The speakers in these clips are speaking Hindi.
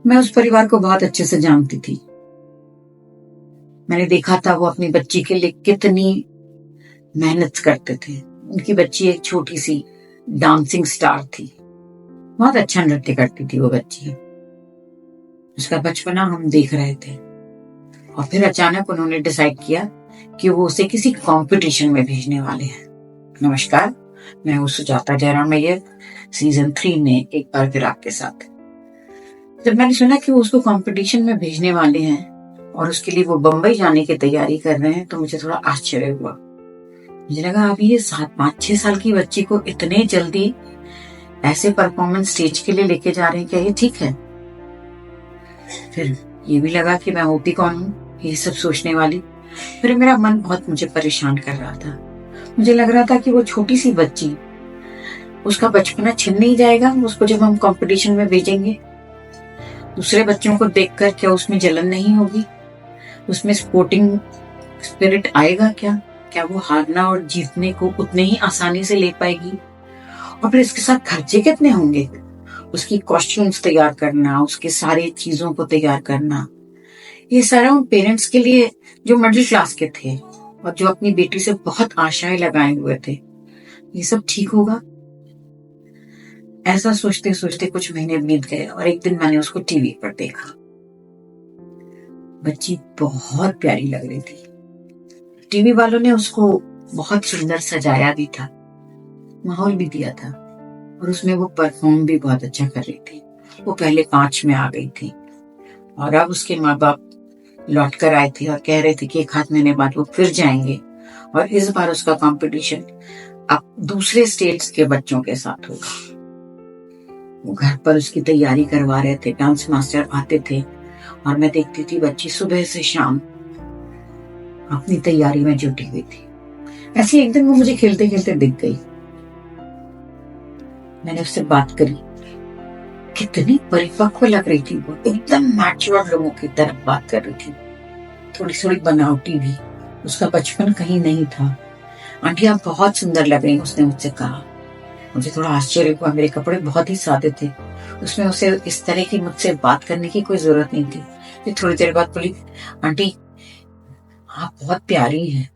मैं उस परिवार को बहुत अच्छे से जानती थी। मैंने देखा था वो अपनी बच्ची के लिए कितनी मेहनत करते थे। उनकी बच्ची एक छोटी सी डांसिंग स्टार थी, बहुत अच्छा नृत्य करती थी वो बच्ची। उसका बचपना हम देख रहे थे और फिर अचानक उन्होंने डिसाइड किया कि वो उसे किसी कंपटीशन में भेजने वाले हैं। नमस्कार, मैं हूँ सुजाता जयराम अय्यर, सीजन 3 में एक बार फिर आपके साथ। जब मैंने सुना कि वो उसको कंपटीशन में भेजने वाले हैं और उसके लिए वो बम्बई जाने की तैयारी कर रहे हैं, तो मुझे थोड़ा आश्चर्य हुआ। मुझे लगा अभी ये 5-6 साल की बच्ची को इतने जल्दी ऐसे परफॉर्मेंस स्टेज के लिए लेके जा रहे हैं, क्या ये ठीक है? फिर ये भी लगा कि मैं होती कौन हूँ ये सब सोचने वाली। फिर मेरा मन बहुत मुझे परेशान कर रहा था। मुझे लग रहा था कि वो छोटी सी बच्ची, उसका बचपना छिन नहीं जाएगा उसको जब हम कंपटीशन में भेजेंगे? दूसरे बच्चों को देखकर क्या उसमें जलन नहीं होगी? उसमें स्पोर्टिंग स्पिरिट आएगा क्या? क्या वो हारना और जीतने को उतने ही आसानी से ले पाएगी? और फिर इसके साथ खर्चे कितने होंगे? उसकी कॉस्ट्यूम्स तैयार करना, उसके सारे चीजों को तैयार करना, ये सारा उन पेरेंट्स के लिए जो मिडिल क्लास के थे और जो अपनी बेटी से बहुत आशाएं लगाए हुए थे, ये सब ठीक होगा? ऐसा सोचते सोचते कुछ महीने बीत गए और एक दिन मैंने उसको टीवी पर देखा। बच्ची बहुत प्यारी लग रही थी। टीवी वालों ने उसको बहुत सुंदर सजाया भी था, माहौल भी दिया था और उसमें वो परफॉर्म भी बहुत अच्छा कर रही थी। वो पहले 5 में आ गई थी और अब उसके माँ बाप लौट कर आए थे और कह रहे थे कि 1 महीने बाद वो फिर जाएंगे और इस बार उसका कंपटीशन अब दूसरे स्टेट्स के बच्चों के साथ होगा। वो घर पर उसकी तैयारी करवा रहे थे, डांस मास्टर आते थे और मैं देखती थी बच्ची सुबह से शाम अपनी तैयारी में जुटी हुई थी। ऐसे एक दिन वो मुझे खेलते खेलते दिख गई। मैंने उससे बात करी। कितनी परिपक्व लग रही थी वो, एकदम मैच्योर लोगों की तरह बात कर रही थी, थोड़ी थोड़ी बनावटी भी। उसका बचपन कहीं नहीं था। आंटी आप बहुत सुंदर लग रही, उसने मुझसे कहा। मुझे थोड़ा आश्चर्य हुआ, मेरे कपड़े बहुत ही सादे थे, उसमें उसे इस तरह की मुझसे बात करने की कोई जरूरत नहीं थी। फिर थोड़ी देर बाद बोली, आंटी आप बहुत प्यारी हैं।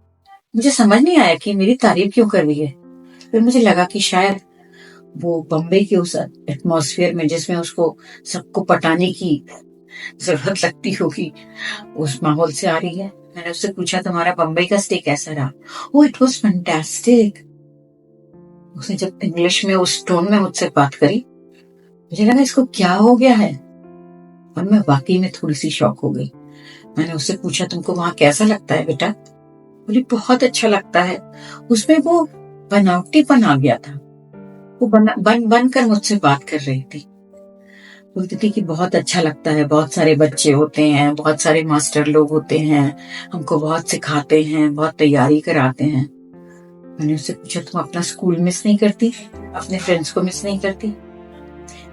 मुझे समझ नहीं आया कि मेरी तारीफ क्यों कर रही है। फिर मुझे लगा कि शायद वो बम्बई के उस एटमॉस्फेयर में जिसमें उसको सबको पटाने की जरूरत लगती होगी, उस माहौल से आ रही है। मैंने उससे पूछा तुम्हारा बम्बई का स्टे कैसा रहा? Oh it was fantastic. उसने जब इंग्लिश में उस टोन में मुझसे बात करी, मुझे लगा इसको क्या हो गया है और मैं वाकई में थोड़ी सी शॉक हो गई। मैंने उससे पूछा तुमको वहां कैसा लगता है बेटा? बोली बहुत अच्छा लगता है। उसमें वो बनावटीपन आ गया था। वो बन कर मुझसे बात कर रही थी। बोलती थी कि बहुत अच्छा लगता है, बहुत सारे बच्चे होते हैं, बहुत सारे मास्टर लोग होते हैं, हमको बहुत सिखाते हैं, बहुत तैयारी कराते हैं। मैंने उससे पूछा तुम अपना स्कूल मिस नहीं करती, अपने फ्रेंड्स को मिस नहीं करती?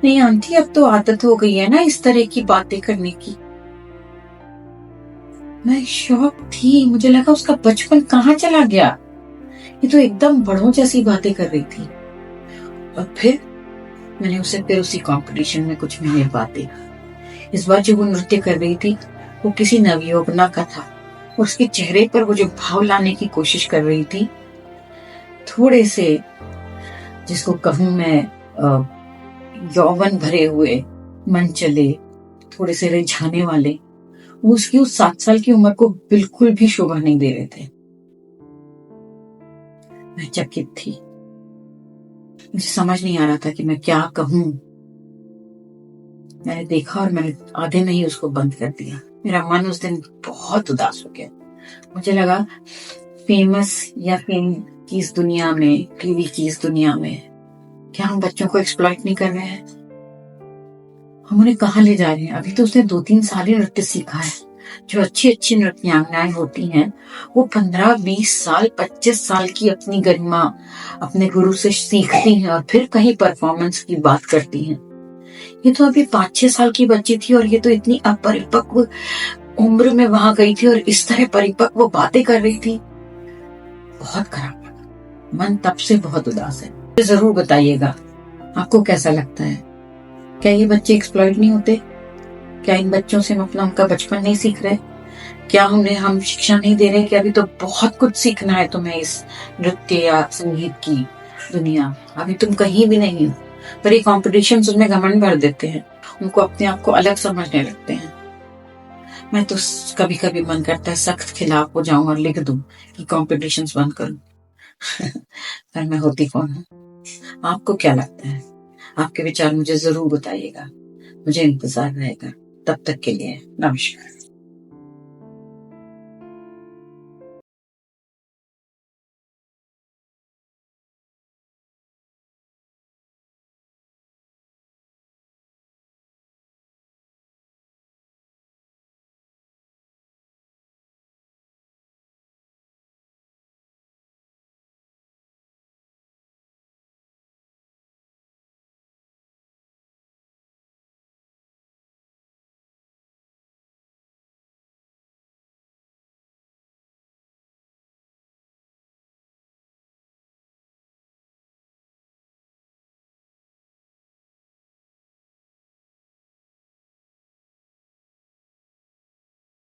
नहीं आंटी अब तो आदत हो गई है ना इस तरह की बातें करने की। मैं शॉक थी। मुझे लगा उसका बचपन कहाँ चला गया। ये तो एकदम बड़ों जैसी बातें कर रही थी। और फिर मैंने उसे फिर उसी कंपटीशन में कुछ महीने बाद देखा। इस बार जो वो नृत्य कर रही थी वो किसी नवयुवना का था। उसके चेहरे पर वो जो भाव लाने की कोशिश कर रही थी, थोड़े से जिसको कहूं मैं यौवन भरे हुए, मन चले, थोड़े से रिझाने वाले, वो उसकी उस 7 साल की उम्र को बिल्कुल भी शोभा नहीं दे रहे थे। मैं चकित थी। मुझे समझ नहीं आ रहा था कि मैं क्या कहूं। मैंने देखा और मैंने आधे में ही उसको बंद कर दिया। मेरा मन उस दिन बहुत उदास हो गया। मुझे लगा फेमस या फेम की इस दुनिया में, टीवी की इस दुनिया में, क्या हम बच्चों को एक्सप्लॉइट नहीं कर रहे हैं? हम उन्हें कहाँ ले जा रहे हैं? अभी तो उसने 2-3 साल ही नृत्य सीखा है। जो अच्छी अच्छी नृत्यांगनाएं होती हैं वो 15-20 साल, 25 साल की अपनी गरिमा अपने गुरु से सीखती हैं और फिर कहीं परफॉर्मेंस की बात करती हैं। ये तो अभी 5-6 साल की बच्ची थी और ये तो इतनी अपरिपक्व उम्र में वहां गई थी और इस तरह परिपक्व बातें कर रही थी। बहुत खराब लगा। मन तब से बहुत उदास है। जरूर बताइएगा आपको कैसा लगता है। क्या ये बच्चे एक्सप्लॉइट नहीं होते? क्या इन बच्चों से हम अपना उनका बचपन नहीं सीख रहे? क्या हम शिक्षा नहीं दे रहे कि अभी तो बहुत कुछ सीखना है तुम्हें इस नृत्य या संगीत की दुनिया, अभी तुम कहीं भी नहीं हो। पर ये कॉम्पिटिशन उसमें घमंड भर देते हैं, उनको अपने आप को अलग समझने लगते हैं। मैं तो कभी कभी मन करता है सख्त खिलाफ हो जाऊं और लिख दूं कि कॉम्पिटिशन्स बंद करूं। पर मैं होती कौन हूं? आपको क्या लगता है? आपके विचार मुझे जरूर बताइएगा। मुझे इंतजार रहेगा। तब तक के लिए नमस्कार।